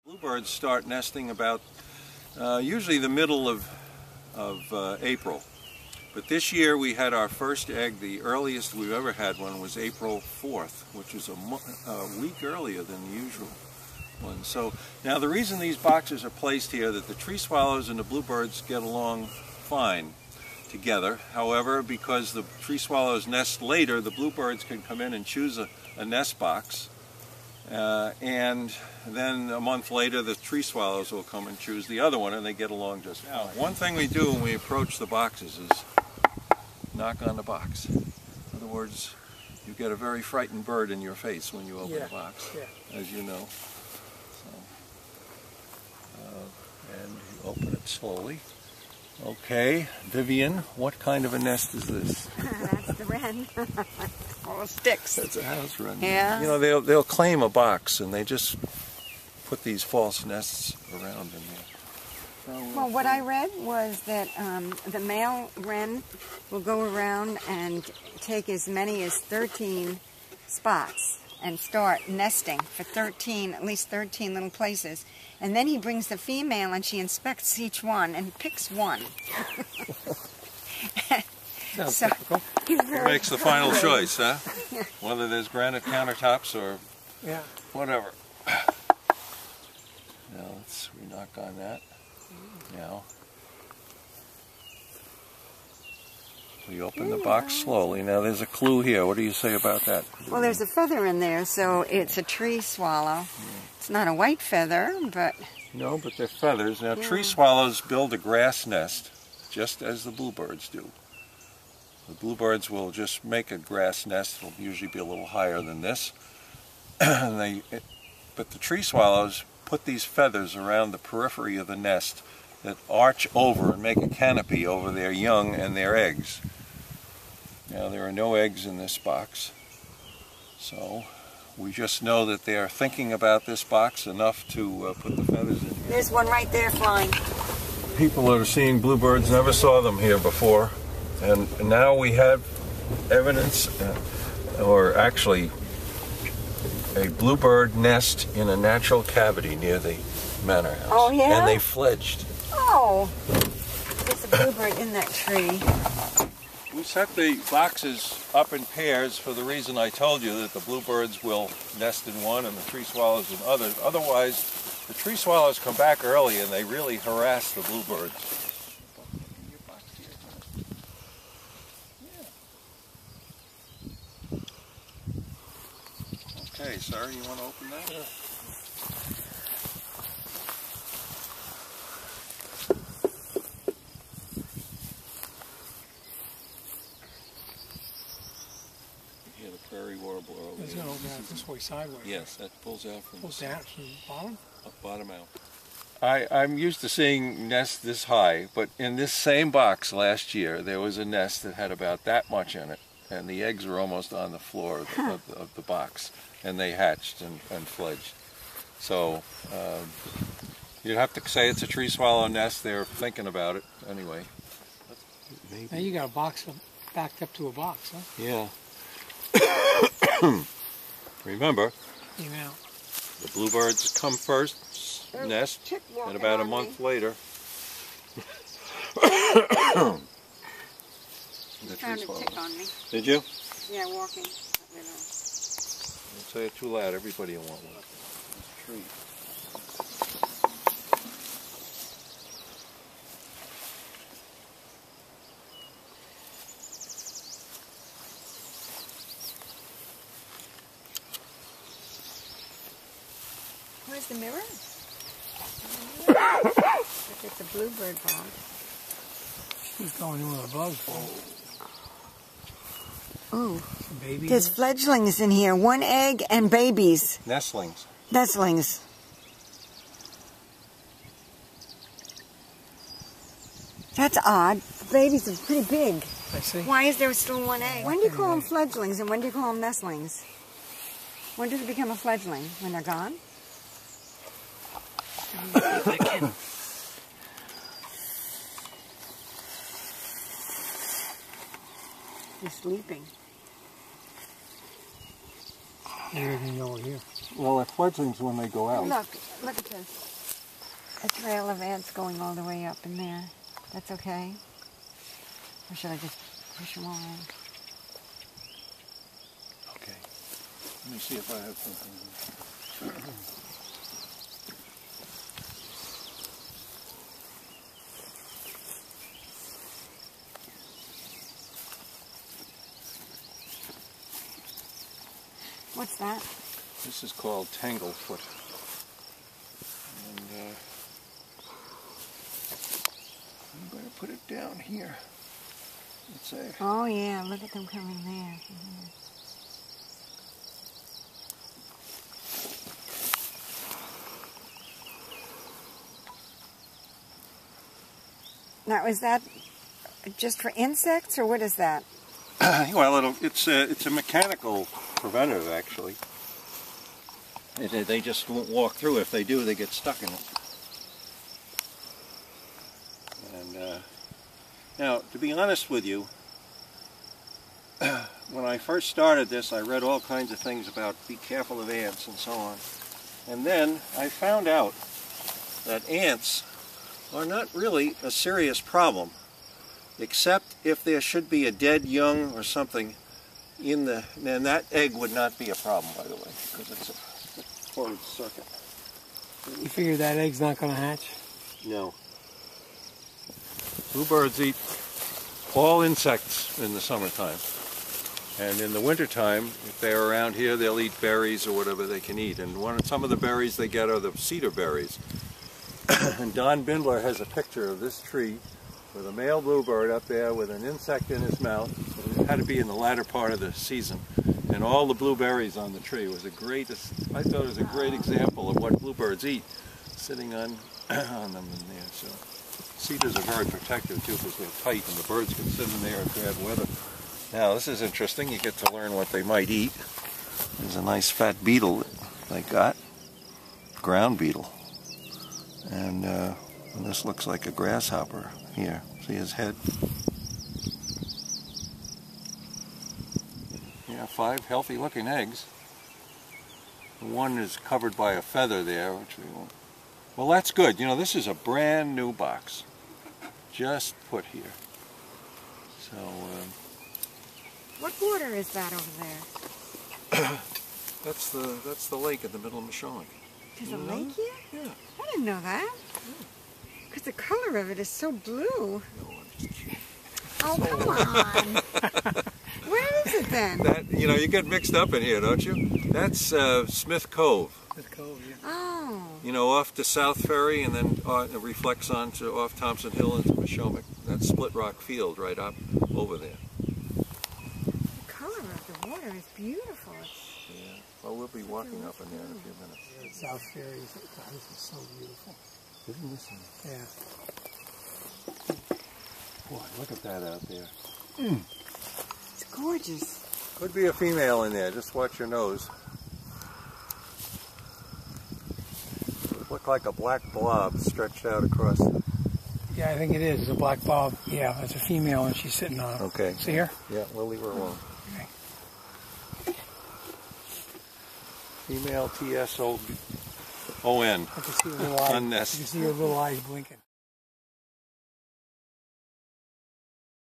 Bluebirds start nesting about usually the middle of April. But this year we had our first egg. The earliest we've ever had one was April 4th, which was a week earlier than the usual one. So now the reason these boxes are placed here, that the tree swallows and the bluebirds get along fine together. However, because the tree swallows nest later, the bluebirds can come in and choose a nest box. And then a month later the tree swallows will come and choose the other one, and they get along just fine. Now, one thing we do when we approach the boxes is knock on the box. In other words, you get a very frightened bird in your face when you open the box, as you know. So, and you open it slowly. Okay, Vivian, what kind of a nest is this? That's the wren. All the sticks. That's a house wren. Yeah. You know, they'll claim a box and they just put these false nests around in there. So, well, what I read was that the male wren will go around and take as many as 13 spots and start nesting for at least 13 little places. And then he brings the female and she inspects each one and picks one. Sounds so, typical. He makes the final choice, huh? Whether there's granite countertops or whatever. Now let's knock on that. Now we open the box slowly. Now there's a clue here. What do you say about that? Well, there's a feather in there, so it's a tree swallow. It's not a white feather, but... No, but they're feathers. Now tree swallows build a grass nest, just as the bluebirds do. The bluebirds will just make a grass nest. It'll usually be a little higher than this. But the tree swallows put these feathers around the periphery of the nest that arch over and make a canopy over their young and their eggs. Now there are no eggs in this box, so we just know that they are thinking about this box enough to put the feathers in here. There's one right there flying. People that are seeing bluebirds never saw them here before, and now we have evidence, or actually a bluebird nest in a natural cavity near the manor house. Oh, yeah? And they fledged. Oh, there's a bluebird in that tree. We set the boxes up in pairs for the reason I told you, that the bluebirds will nest in one and the tree swallows in others. Otherwise, the tree swallows come back early and they really harass the bluebirds. Okay, sir, you want to open that? Yeah. You hear the prairie warbler over there. It's going to open out this way sideways. Yes, that pulls out from pulls out from the bottom? Bottom out. I'm used to seeing nests this high, but in this same box last year there was a nest that had about that much in it, and the eggs were almost on the floor of the box, and they hatched and fledged. So you'd have to say it's a tree swallow nest. They're thinking about it anyway. Maybe. Now you got a box backed up to a box, huh? Yeah. Remember, the bluebirds come first, nest, and about a month later, He's trying to tick on me. Did you? Yeah, walking. Don't say it too loud. Everybody will want one. It's a treat. Where's the mirror? Look, it's a bluebird box. She's going in with a bug. Oh, Baby. There's fledglings in here. One egg and babies. Nestlings. Nestlings. That's odd. The babies are pretty big. I see. Why is there still one egg? When do you call them fledglings and when do you call them nestlings? When does it become a fledgling? When they're gone? He's sleeping. Everything over here. Well, at fledglings when they go out. Look at this. A trail of ants going all the way up in there. That's okay? Or should I just push them all in? Okay. Let me see if I have something. What's that? This is called tanglefoot. And I'm going to put it down here. Let's say. Oh yeah, look at them coming there. Mm-hmm. Now, is that just for insects, or what is that? Well, it's a mechanical preventative, actually. They just won't walk through. If they do, they get stuck in it. And now, to be honest with you, when I first started this, I read all kinds of things about be careful of ants and so on. And then I found out that ants are not really a serious problem, except if there should be a dead young or something in the, and that egg would not be a problem, by the way, because it's a closed circuit. You figure that egg's not going to hatch? No. Bluebirds eat all insects in the summertime. And in the wintertime, if they're around here, they'll eat berries or whatever they can eat. And some of the berries they get are the cedar berries. And Don Bindler has a picture of this tree with a male bluebird up there with an insect in his mouth. It had to be in the latter part of the season. And all the blueberries on the tree. It was I thought it was a great example of what bluebirds eat, sitting on them in there. So cedars are very protective too, because they're tight and the birds can sit in there in bad weather. Now this is interesting. You get to learn what they might eat. There's a nice fat beetle that they got, ground beetle. And this looks like a grasshopper here. See his head? Yeah, 5 healthy looking eggs. The one is covered by a feather there, which we won't. Well, that's good. You know, this is a brand new box. Just put here. So, what water is that over there? that's the lake in the middle of Mashomack. There's a lake here? Yeah. I didn't know that. Because the color of it is so blue. No, I'm just kidding. Oh, come on. Where is it then? You get mixed up in here, don't you? That's Smith Cove. Smith Cove, yeah. Oh. You know, off to South Ferry, and then it reflects onto off Thompson Hill into Mashomack. That's Split Rock Field right up over there. The color of the water is beautiful. Yeah. Well, we'll be walking up in there in a few minutes. Yeah, South Ferry, God, this is so beautiful. Isn't this Yeah. Boy, look at that out there. It's gorgeous. Could be a female in there. Just watch your nose. It looked like a black blob stretched out across. Yeah, I think it is. It's a black bob. Yeah, it's a female and she's sitting on it. Okay. See her? Yeah, we'll leave her alone. Okay. Female TSON. I can see her little eyes. On nest. You can see her little eyes blinking.